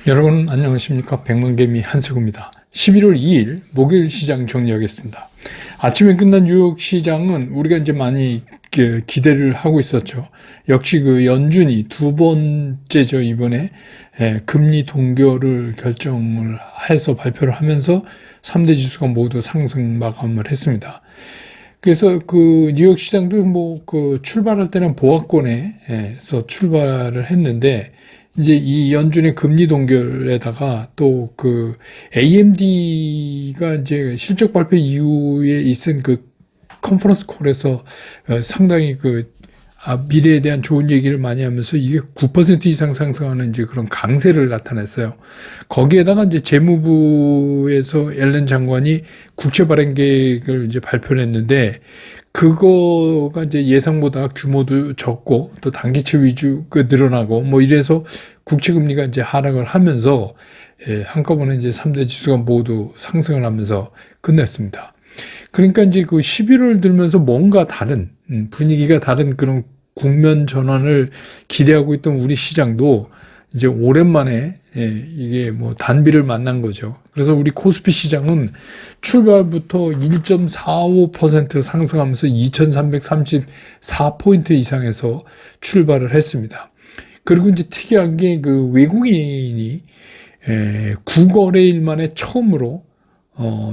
여러분 안녕하십니까. 백만개미 한세구입니다. 11월 2일 목요일 시장 정리하겠습니다. 아침에 끝난 뉴욕 시장은 우리가 이제 많이 기대를 하고 있었죠. 역시 그 연준이 두 번째죠. 이번에 금리 동결을 결정을 해서 발표를 하면서 3대 지수가 모두 상승 마감을 했습니다. 그래서 그 뉴욕 시장도 출발할 때는 보합권에서 출발을 했는데, 이제 이 연준의 금리 동결에다가 또 그 AMD가 이제 실적 발표 이후에 있은 그 컨퍼런스 콜에서 상당히 미래에 대한 좋은 얘기를 많이 하면서 이게 9% 이상 상승하는 이제 그런 강세를 나타냈어요. 거기에다가 이제 재무부에서 옐렌 장관이 국채 발행 계획을 이제 발표를 했는데, 그거가 이제 예상보다 규모도 적고 또 단기채 위주가 늘어나고 이래서 국채 금리가 이제 하락을 하면서 한꺼번에 이제 3대 지수가 모두 상승을 하면서 끝냈습니다. 그러니까 이제 그 11월 들면서 뭔가 다른 분위기가 다른 그런 국면 전환을 기대하고 있던 우리 시장도 이제 오랜만에 이게 단비를 만난 거죠. 그래서 우리 코스피 시장은 출발부터 1.45% 상승하면서 2334포인트 이상에서 출발을 했습니다. 그리고 이제 특이한 게 그 외국인이 9거래일 만에 처음으로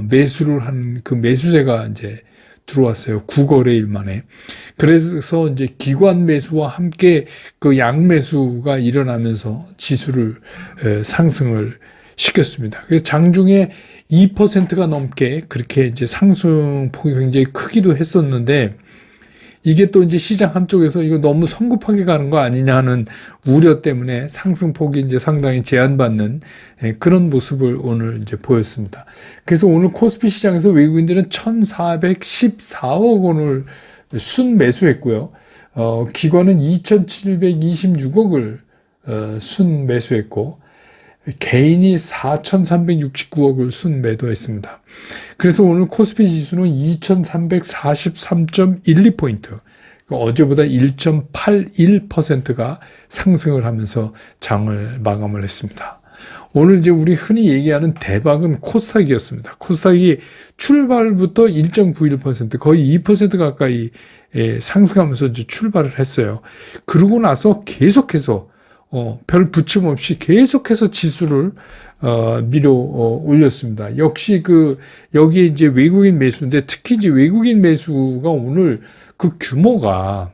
매수를 한 그 매수세가 이제 들어왔어요. 9거래일 만에. 그래서 이제 기관 매수와 함께 그 양매수가 일어나면서 지수를 상승을 시켰습니다. 그래서 장중에 2%가 넘게 그렇게 이제 상승폭이 굉장히 크기도 했었는데, 이게 또 이제 시장 한쪽에서 이거 너무 성급하게 가는 거 아니냐 하는 우려 때문에 상승폭이 이제 상당히 제한받는 그런 모습을 오늘 이제 보였습니다. 그래서 오늘 코스피 시장에서 외국인들은 1,414억 원을 순매수했고요. 기관은 2,726억을 순매수했고, 개인이 4,369억을 순매도했습니다. 그래서 오늘 코스피 지수는 2,343.12포인트, 어제보다 1.81%가 상승을 하면서 장을 마감을 했습니다. 오늘 이제 우리 흔히 얘기하는 대박은 코스닥이었습니다. 코스닥이 출발부터 1.91%, 거의 2% 가까이 상승하면서 이제 출발을 했어요. 그러고 나서 계속해서 별 부침 없이 계속해서 지수를 밀어 올렸습니다. 역시 여기에 이제 외국인 매수인데, 특히 이제 외국인 매수가 오늘 그 규모가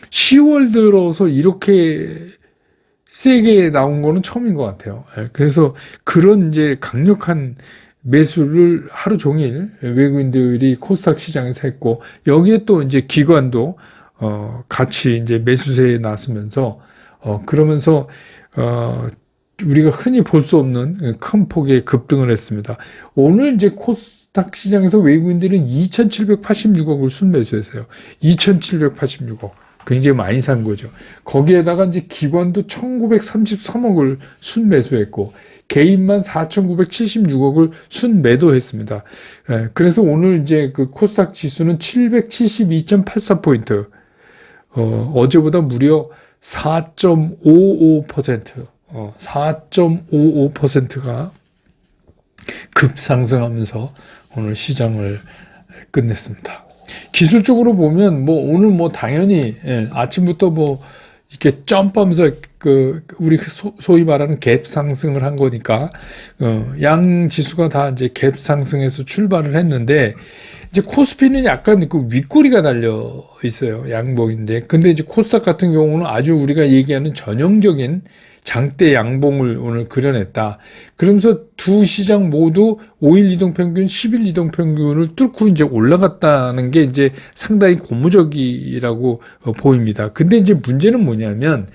10월 들어서 이렇게 세게 나온 거는 처음인 것 같아요. 그래서 그런 이제 강력한 매수를 하루 종일 외국인들이 코스닥 시장에서 했고, 여기에 또 이제 기관도 같이 이제 매수세에 나서면서 그러면서 우리가 흔히 볼 수 없는 큰 폭의 급등을 했습니다. 오늘 이제 코스닥 시장에서 외국인들은 2,786억을 순매수했어요. 2,786억. 굉장히 많이 산 거죠. 거기에다가 이제 기관도 1,933억을 순매수했고, 개인만 4,976억을 순매도했습니다. 그래서 오늘 이제 그 코스닥 지수는 772.84포인트, 어제보다 무려 4.55%, 4.55%가 급상승하면서 오늘 시장을 끝냈습니다. 기술적으로 보면 오늘 당연히 아침부터 이렇게 점프하면서 우리 소위 말하는 갭 상승을 한 거니까 양 지수가 다 이제 갭 상승해서 출발을 했는데, 이제 코스피는 약간 그 윗꼬리가 달려 있어요. 양봉인데. 근데 이제 코스닥 같은 경우는 아주 우리가 얘기하는 전형적인 장대 양봉을 오늘 그려냈다. 그러면서 두 시장 모두 5일 이동평균, 10일 이동평균을 뚫고 이제 올라갔다는 게 이제 상당히 고무적이라고 보입니다. 근데 이제 문제는 뭐냐면,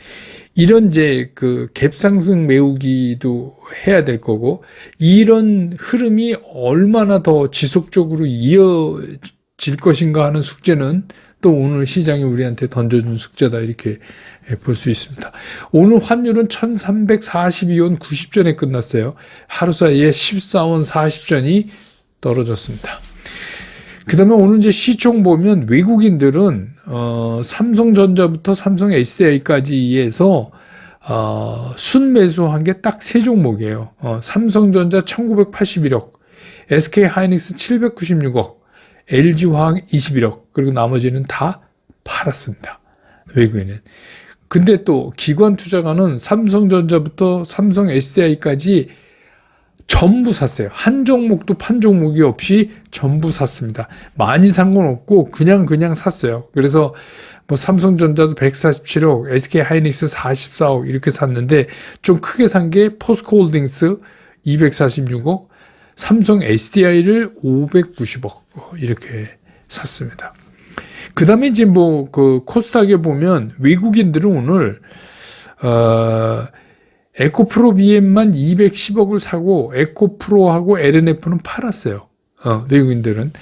이런 이제 그 갭상승 메우기도 해야 될 거고, 이런 흐름이 얼마나 더 지속적으로 이어질 것인가 하는 숙제는 또 오늘 시장이 우리한테 던져준 숙제다, 이렇게 볼 수 있습니다. 오늘 환율은 1342원 90전에 끝났어요. 하루 사이에 14원 40전이 떨어졌습니다. 그 다음에 오늘 이제 시총 보면 외국인들은 삼성전자부터 삼성 SDI까지 해서 순매수한 게 딱 세 종목이에요. 삼성전자 1981억, SK하이닉스 796억, LG화학 21억, 그리고 나머지는 다 팔았습니다. 외국인은. 근데 또 기관 투자가는 삼성전자부터 삼성 SDI까지 전부 샀어요. 한 종목도 판 종목이 없이 전부 샀습니다. 많이 산 건 없고 그냥 샀어요. 그래서 뭐 삼성전자도 147억, SK하이닉스 44억 이렇게 샀는데 좀 크게 산 게 포스코홀딩스 246억, 삼성 SDI를 590억 이렇게 샀습니다. 그 다음에 이제 뭐 그 코스닥에 보면 외국인들은 오늘 에코프로 BM만 210억을 사고 에코프로하고 LNF는 팔았어요. 외국인들은.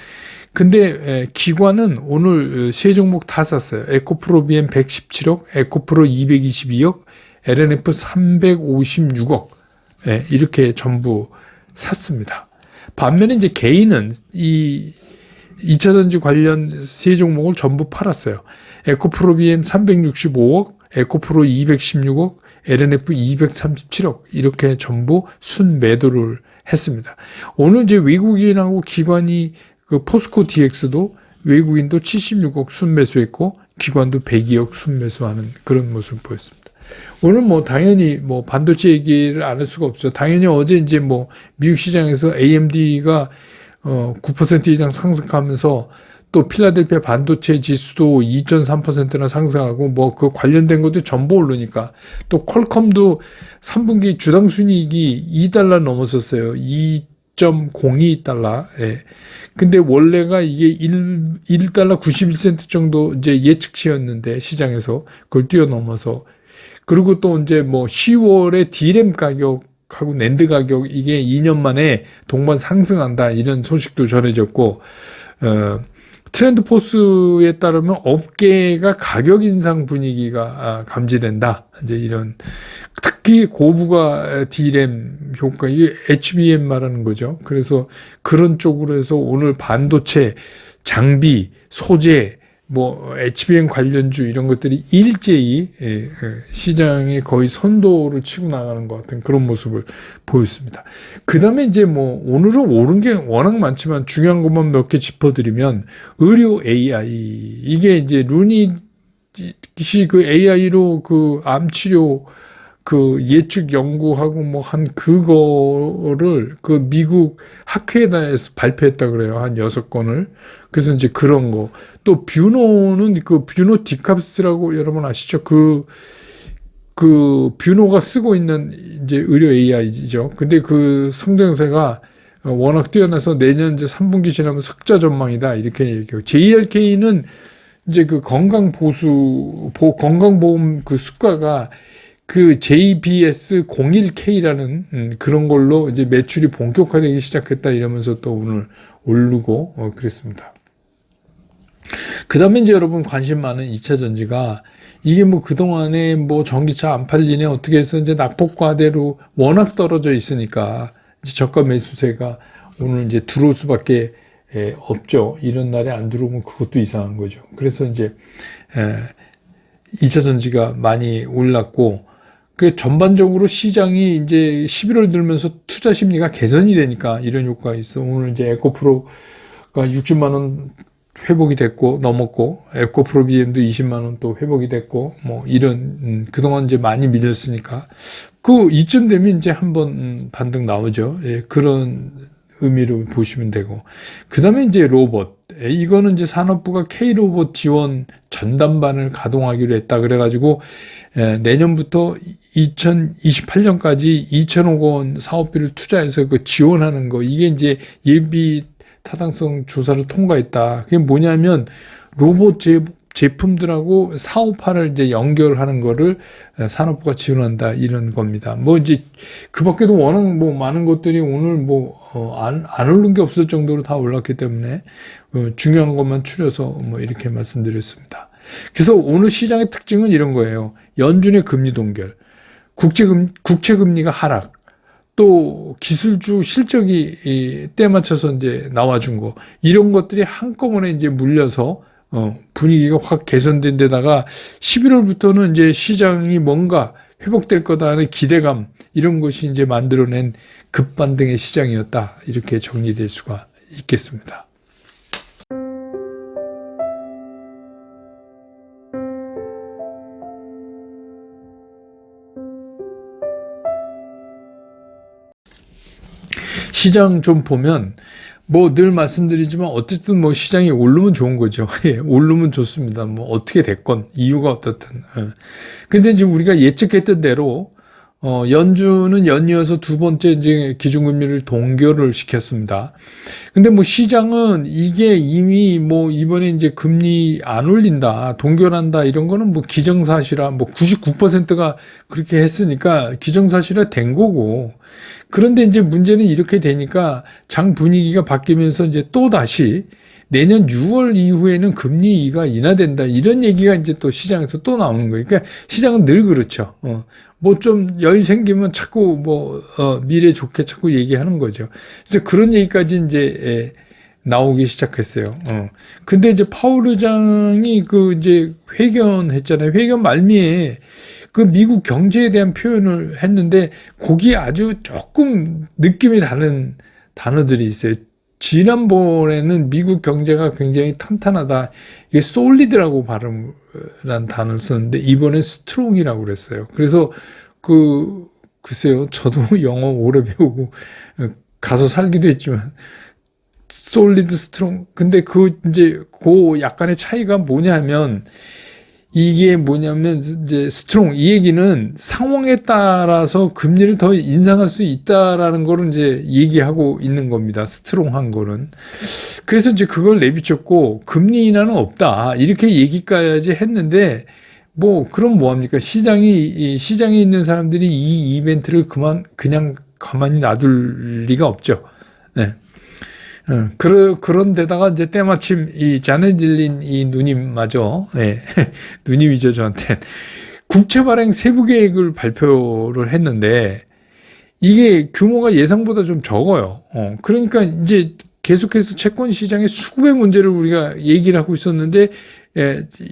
근데 기관은 오늘 세 종목 다 샀어요. 에코프로 BM 117억, 에코프로 222억, LNF 356억 이렇게 전부 샀습니다. 반면에 이제 개인은 이 2차전지 관련 세 종목을 전부 팔았어요. 에코프로 BM 365억, 에코프로 216억, LNF 237억 이렇게 전부 순매도를 했습니다. 오늘 이제 외국인하고 기관이 그 포스코 DX도 외국인도 76억 순매수했고 기관도 102억 순매수하는 그런 모습을 보였습니다. 오늘 뭐 당연히 뭐 반도체 얘기를 안 할 수가 없죠. 당연히 어제 이제 뭐 미국 시장에서 AMD가 9% 이상 상승하면서 또 필라델피아 반도체 지수도 2.3%나 상승하고 뭐 그 관련된 것도 전부 오르니까 또 퀄컴도 3분기 주당 순이익이 $2 넘었었어요. 2.02달러. 예. 근데 원래가 이게 $1 91센트 정도 이제 예측치였는데 시장에서 그걸 뛰어넘어서 그리고 또 이제 뭐 10월에 D램 가격하고 낸드 가격 이게 2년 만에 동반 상승한다 이런 소식도 전해졌고 트렌드포스에 따르면 업계가 가격 인상 분위기가 감지된다. 이제 이런 특히 고부가 D램 효과 이게 HBM 말하는 거죠. 그래서 그런 쪽으로 해서 오늘 반도체, 장비, 소재 뭐 HBM 관련주 이런 것들이 일제히 시장에 거의 선도를 치고 나가는 것 같은 그런 모습을 보였습니다. 그 다음에 이제 뭐 오늘은 오른 게 워낙 많지만 중요한 것만 몇 개 짚어드리면 의료 AI 이게 이제 루닛이 그 AI로 그 암 치료 그 예측 연구하고 뭐 한 그거를 그 미국 학회에서 발표했다 그래요. 한 6건을. 그래서 이제 그런 거. 또 뷰노는 그 뷰노 디캅스라고 여러분 아시죠? 그 뷰노가 쓰고 있는 이제 의료 AI죠. 근데 그 성장세가 워낙 뛰어나서 내년 이제 3분기 지나면 흑자 전망이다. 이렇게 얘기하고. JRK는 이제 그 건강보험 그 수가가 그 JBS01K라는 그런 걸로 이제 매출이 본격화되기 시작했다 이러면서 또 오늘 오르고 그랬습니다. 그 다음에 이제 여러분 관심 많은 2차 전지가 이게 뭐 그동안에 뭐 전기차 안 팔리네 어떻게 해서 이제 낙폭과대로 워낙 떨어져 있으니까 이제 저가 매수세가 오늘 이제 들어올 수밖에 없죠. 이런 날에 안 들어오면 그것도 이상한 거죠. 그래서 이제 2차 전지가 많이 올랐고 그 전반적으로 시장이 이제 11월 들면서 투자 심리가 개선이 되니까 이런 효과가 있어. 오늘 이제 에코프로가 60만 원 회복이 됐고 넘었고 에코프로 BM도 20만 원 또 회복이 됐고 뭐 이런 그동안 이제 많이 밀렸으니까 그 이쯤 되면 이제 한번 반등 나오죠. 예, 그런 의미로 보시면 되고 그 다음에 이제 로봇 이거는 이제 산업부가 K로봇 지원 전담반을 가동하기로 했다 그래가지고 내년부터 2028년까지 2천억 원 사업비를 투자해서 그 지원하는 거 이게 이제 예비 타당성 조사를 통과했다. 그게 뭐냐면 로봇 제품들하고 사업화를 이제 연결하는 거를 산업부가 지원한다 이런 겁니다. 뭐 이제 그 밖에도 워낙 뭐 많은 것들이 오늘 뭐 안 오른 게 없을 정도로 다 올랐기 때문에 중요한 것만 추려서 뭐 이렇게 말씀드렸습니다. 그래서 오늘 시장의 특징은 이런 거예요. 연준의 금리 동결, 국채금리가 하락, 또 기술주 실적이 때 맞춰서 이제 나와준 거 이런 것들이 한꺼번에 이제 물려서 분위기가 확 개선된 데다가 11월부터는 이제 시장이 뭔가 회복될 거다 하는 기대감, 이런 것이 이제 만들어낸 급반등의 시장이었다. 이렇게 정리될 수가 있겠습니다. 시장 좀 보면 뭐 늘 말씀드리지만 어쨌든 뭐 시장이 오르면 좋은 거죠. 예, 오르면 좋습니다. 뭐 어떻게 됐건 이유가 어떻든. 근데 이제 우리가 예측했던 대로 연준은 연이어서 두 번째 이제 기준금리를 동결을 시켰습니다. 근데 뭐 시장은 이게 이미 뭐 이번에 이제 금리 안 올린다, 동결한다 이런 거는 뭐 기정사실화, 뭐 99%가 그렇게 했으니까 기정사실화 된 거고. 그런데 이제 문제는 이렇게 되니까 장 분위기가 바뀌면서 이제 또 다시 내년 6월 이후에는 금리가 인하된다, 이런 얘기가 이제 또 시장에서 또 나오는 거예요. 그러니까 시장은 늘 그렇죠. 뭐 좀 여유 생기면 자꾸 미래 좋게 자꾸 얘기하는 거죠. 그래서 그런 얘기까지 이제 나오기 시작했어요. 근데 이제 파월 의장이 이제 회견했잖아요. 회견 말미에 그 미국 경제에 대한 표현을 했는데 거기에 아주 조금 느낌이 다른 단어들이 있어요. 지난번에는 미국 경제가 굉장히 탄탄하다, 이게 솔리드라고 발음한 단어를 썼는데 이번엔 스트롱이라고 그랬어요. 그래서 글쎄요, 저도 영어 오래 배우고 가서 살기도 했지만 솔리드, 스트롱. 근데 이제 약간의 차이가 뭐냐면, 이게 뭐냐면 이제 스트롱, 이 얘기는 상황에 따라서 금리를 더 인상할 수 있다라는 거를 이제 얘기하고 있는 겁니다. 스트롱한 거는. 그래서 이제 그걸 내비쳤고 금리 인하는 없다, 이렇게 얘기까지 했는데, 그럼 뭐합니까? 시장에 있는 사람들이 이 이벤트를 그냥 가만히 놔둘 리가 없죠. 네. 그런 데다가 이제 때마침 이 자넷 옐린 이 누님마저, 네, 누님이죠, 저한테. 국채 발행 세부 계획을 발표를 했는데, 이게 규모가 예상보다 좀 적어요. 그러니까 이제 계속해서 채권 시장의 수급의 문제를 우리가 얘기를 하고 있었는데,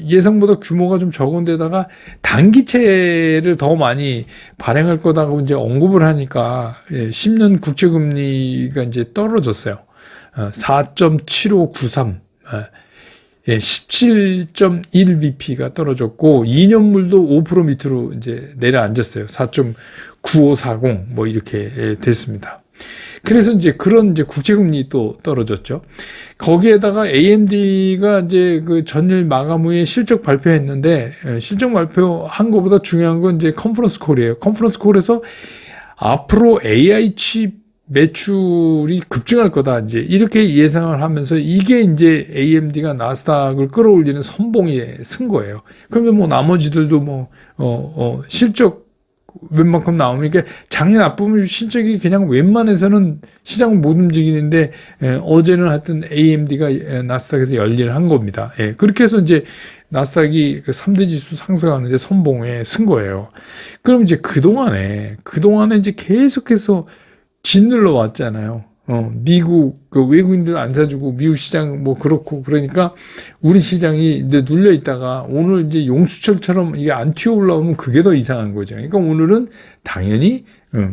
예상보다 규모가 좀 적은 데다가 단기채를 더 많이 발행할 거다고 이제 언급을 하니까 10년 국채 금리가 이제 떨어졌어요. 4.7593, 17.1bp가 떨어졌고 2년물도 5% 밑으로 이제 내려앉았어요. 4.9540 뭐 이렇게 됐습니다. 그래서 이제 그런 이제 국채금리 또 떨어졌죠. 거기에다가 AMD가 이제 그 전일 마감 후에 실적 발표했는데, 실적 발표한 것보다 중요한 건 이제 컨퍼런스 콜이에요. 컨퍼런스 콜에서 앞으로 AI 칩 매출이 급증할 거다, 이제 이렇게 예상을 하면서 이게 이제 AMD가 나스닥을 끌어올리는 선봉에 쓴 거예요. 그러면 뭐 나머지들도 실적 웬만큼 나오면, 이게 장이 나쁘면 실적이 그냥 웬만해서는 시장을 못 움직이는데, 어제는 하여튼 AMD가 나스닥에서 열일을 한 겁니다. 그렇게 해서 이제 나스닥이 그 3대 지수 상승하는데 선봉에 쓴 거예요. 그럼 이제 그동안에 이제 계속해서 짓눌러 왔잖아요. 미국 외국인들 안 사주고 미국 시장 그렇고, 그러니까 우리 시장이 이제 눌려 있다가 오늘 이제 용수철처럼 이게 안 튀어 올라오면 그게 더 이상한 거죠. 그러니까 오늘은 당연히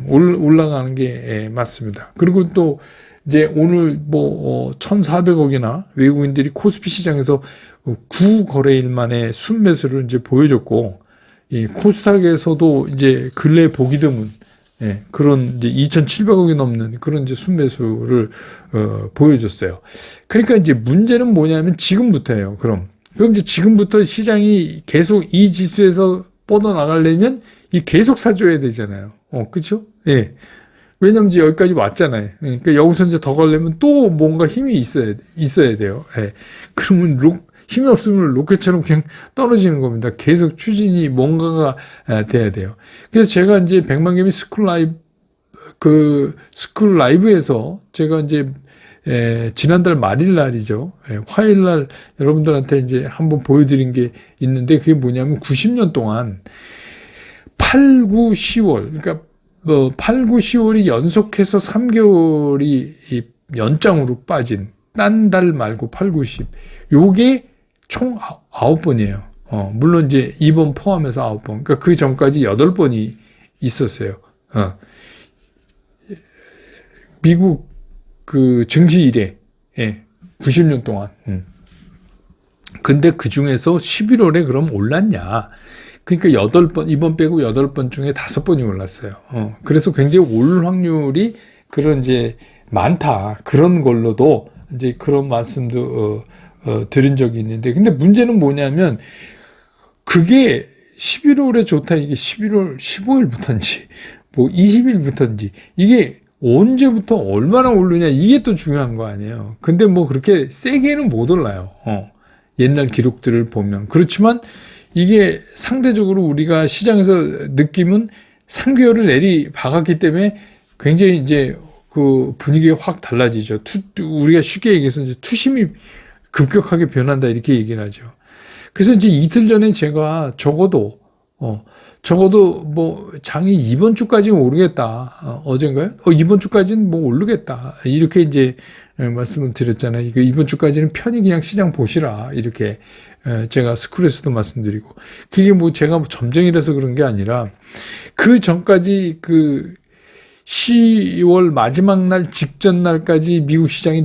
올라가는 게 맞습니다. 그리고 또 이제 오늘 1,400억이나 외국인들이 코스피 시장에서 9거래일 만에 순매수를 이제 보여줬고, 이 코스닥에서도 이제 근래 보기 드문 그런 이제 2,700억이 넘는 그런 이제 순매수를 보여줬어요. 그러니까 이제 문제는 뭐냐면 지금부터예요. 그럼 이제 지금부터 시장이 계속 이 지수에서 뻗어나가려면 계속 사줘야 되잖아요. 그렇죠? 왜냐면 이제 여기까지 왔잖아요. 그러니까 여기서 이제 더 가려면 또 뭔가 힘이 있어야 돼요. 그러면 힘이 없으면 로켓처럼 그냥 떨어지는 겁니다. 계속 추진이 뭔가가 돼야 돼요. 그래서 제가 이제 백만개미 스쿨 라이브에서 제가 이제 지난달 말일 날이죠. 화요일 날 여러분들한테 이제 한번 보여드린 게 있는데, 그게 뭐냐면 90년 동안 8, 9, 10월, 그러니까 8, 9, 10월이 연속해서 3개월이 연장으로 빠진, 딴 달 말고 8, 9, 10. 요게 총 9번이에요. 물론 이제 2번 포함해서 9번. 그러니까 그 전까지 8번이 있었어요. 미국 그 증시 이래. 예. 90년 동안. 근데 그 중에서 11월에 그럼 올랐냐? 그러니까 8번, 이번 빼고 8번 중에 5번이 올랐어요. 그래서 굉장히 올 확률이 그런 이제 많다. 그런 걸로도 이제 그런 말씀도 드린 적이 있는데, 근데 문제는 뭐냐면 그게 11월에 좋다. 이게 11월 15일부터인지 뭐 20일부터인지 이게 언제부터 얼마나 오르냐 이게 또 중요한 거 아니에요. 근데 뭐 그렇게 세게는 못 올라요. 옛날 기록들을 보면. 그렇지만 이게 상대적으로 우리가 시장에서 느낌은 3개월을 내리 박았기 때문에 굉장히 이제 그 분위기가 확 달라지죠. 우리가 쉽게 얘기해서 이제 투심이 급격하게 변한다 이렇게 얘기를 하죠. 그래서 이제 이틀 전에 제가 적어도 뭐 장이 이번 주까지는 오르겠다. 어젠가요? 이번 주까지는 뭐 오르겠다. 이렇게 이제 말씀을 드렸잖아요. 이번 주까지는 편히 그냥 시장 보시라. 이렇게 제가 스쿨에서도 말씀드리고. 그게 뭐 제가 뭐 점쟁이라서 그런 게 아니라 그 전까지 그 10월 마지막 날 직전 날까지 미국 시장이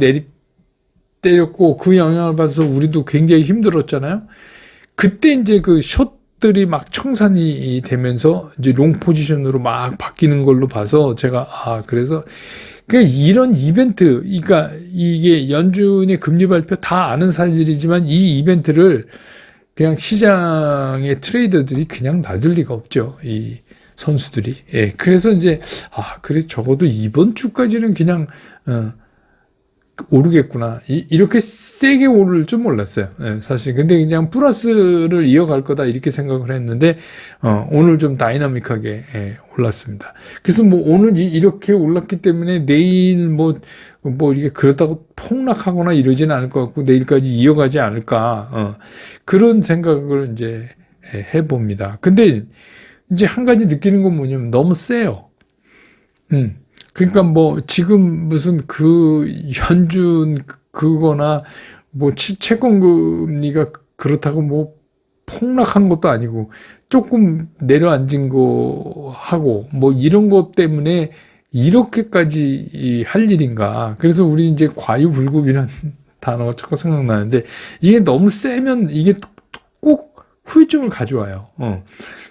때렸고 그 영향을 받아서 우리도 굉장히 힘들었잖아요. 그때 이제 그 숏들이 막 청산이 되면서 이제 롱 포지션으로 막 바뀌는 걸로 봐서 제가 그래서 그러니까 이런 이벤트, 그러니까 이게 연준의 금리 발표 다 아는 사실이지만 이 이벤트를 그냥 시장의 트레이더들이 그냥 놔둘 리가 없죠. 이 선수들이. 예. 그래서 이제 그래 적어도 이번 주까지는 그냥 오르겠구나. 이렇게 세게 오를 줄 몰랐어요. 예, 사실. 근데 그냥 플러스를 이어갈 거다 이렇게 생각을 했는데 오늘 좀 다이나믹하게 올랐습니다. 그래서 뭐 오늘 이렇게 올랐기 때문에 내일 뭐 이게 그렇다고 폭락하거나 이러지는 않을 것 같고 내일까지 이어가지 않을까 그런 생각을 이제 해봅니다. 근데 이제 한 가지 느끼는 건 뭐냐면 너무 세요. 그러니까 뭐 지금 무슨 그 연준 그거나 뭐 채권 금리가 그렇다고 뭐 폭락한 것도 아니고 조금 내려앉은 거 하고 뭐 이런 것 때문에 이렇게까지 할 일인가. 그래서 우리 이제 과유불급이라는 단어가 자꾸 생각나는데 이게 너무 세면 이게 꼭 후유증을 가져와요.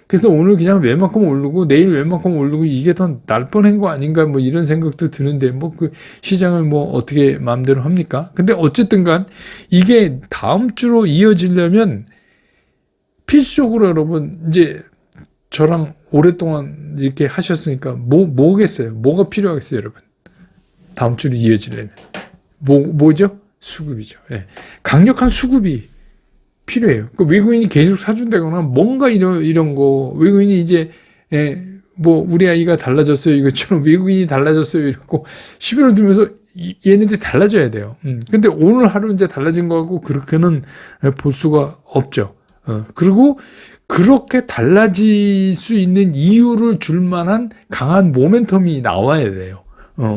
그래서 오늘 그냥 웬만큼 오르고 내일 웬만큼 오르고 이게 더 날 뻔한 거 아닌가 뭐 이런 생각도 드는데 뭐 그 시장을 뭐 어떻게 마음대로 합니까? 근데 어쨌든 간 이게 다음 주로 이어지려면 필수적으로 여러분 이제 저랑 오랫동안 이렇게 하셨으니까 뭐겠어요? 뭐가 필요하겠어요, 여러분? 다음 주로 이어지려면 뭐죠? 수급이죠. 예. 강력한 수급이 필요해요. 그 외국인이 계속 사준다거나 뭔가 이런 거 외국인이 이제 뭐 우리 아이가 달라졌어요 이것처럼 외국인이 달라졌어요 이러고 11월 들면서 얘네들이 달라져야 돼요. 근데 오늘 하루 이제 달라진 거 같고 그렇게는 볼 수가 없죠. 그리고 그렇게 달라질 수 있는 이유를 줄 만한 강한 모멘텀이 나와야 돼요.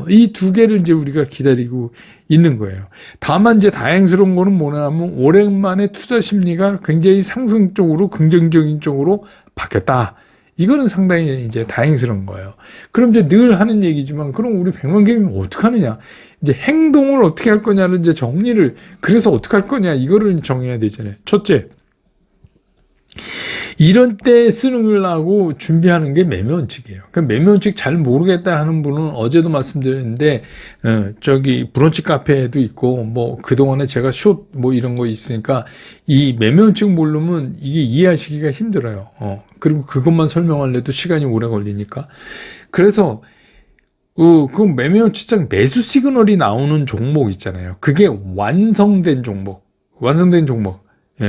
이 두 개를 이제 우리가 기다리고 있는 거예요. 다만 이제 다행스러운 거는 뭐냐면 오랜만에 투자 심리가 굉장히 상승 쪽으로 긍정적인 쪽으로 바뀌었다. 이거는 상당히 이제 다행스러운 거예요. 그럼 이제 늘 하는 얘기지만 그럼 우리 100만 개면 어떻게 하느냐? 이제 행동을 어떻게 할 거냐를 이제 정리를 그래서 어떻게 할 거냐 이거를 정해야 되잖아요. 첫째. 이런 때 쓰려고 준비하는 게 매매원칙이에요. 그러니까 매매원칙 잘 모르겠다 하는 분은 어제도 말씀드렸는데 저기 브런치 카페에도 있고 뭐 그동안에 제가 숏 뭐 이런 거 있으니까 이 매매원칙 모르면 이게 이해하시기가 힘들어요. 그리고 그것만 설명하려도 시간이 오래 걸리니까. 그래서 그 매매원칙상 매수 시그널이 나오는 종목 있잖아요. 그게 완성된 종목.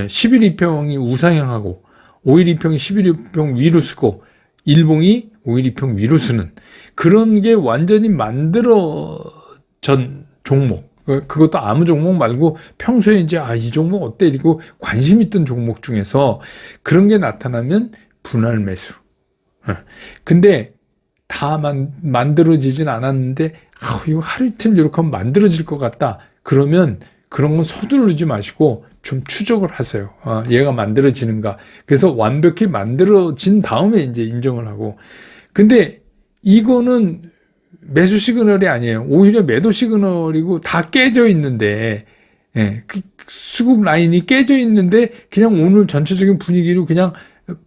11 이평이 우상향하고 5일 2평이 11 2평 위로 쓰고 일봉이 5일 2평 위로 쓰는 그런 게 완전히 만들어진 종목. 그것도 아무 종목 말고 평소에 이제 이 종목 어때 이러고 관심 있던 종목 중에서 그런 게 나타나면 분할 매수. 근데 다 만들어지진 않았는데 이거 하루 이틀 이렇게 하면 만들어질 것 같다. 그러면 그런 건 서두르지 마시고 좀 추적을 하세요. 얘가 만들어지는가. 그래서 완벽히 만들어진 다음에 이제 인정을 하고. 근데 이거는 매수 시그널이 아니에요. 오히려 매도 시그널이고 다 깨져 있는데, 예, 그 수급 라인이 깨져 있는데 그냥 오늘 전체적인 분위기로 그냥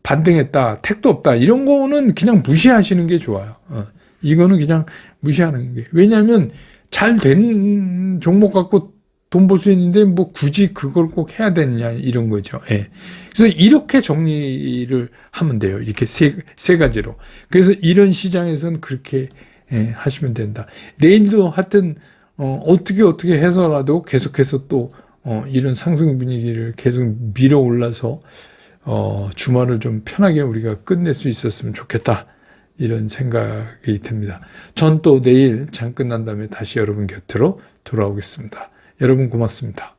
반등했다, 택도 없다, 이런 거는 그냥 무시하시는 게 좋아요. 이거는 그냥 무시하는 게. 왜냐하면 잘 된 종목 갖고 돈 벌 수 있는데 뭐 굳이 그걸 꼭 해야 되느냐, 이런 거죠. 예. 그래서 이렇게 정리를 하면 돼요. 이렇게 세 가지로. 그래서 이런 시장에서는 그렇게 하시면 된다. 내일도 하여튼 어떻게 해서라도 계속해서 또 이런 상승 분위기를 계속 밀어 올라서 주말을 좀 편하게 우리가 끝낼 수 있었으면 좋겠다, 이런 생각이 듭니다. 전 또 내일 장 끝난 다음에 다시 여러분 곁으로 돌아오겠습니다. 여러분 고맙습니다.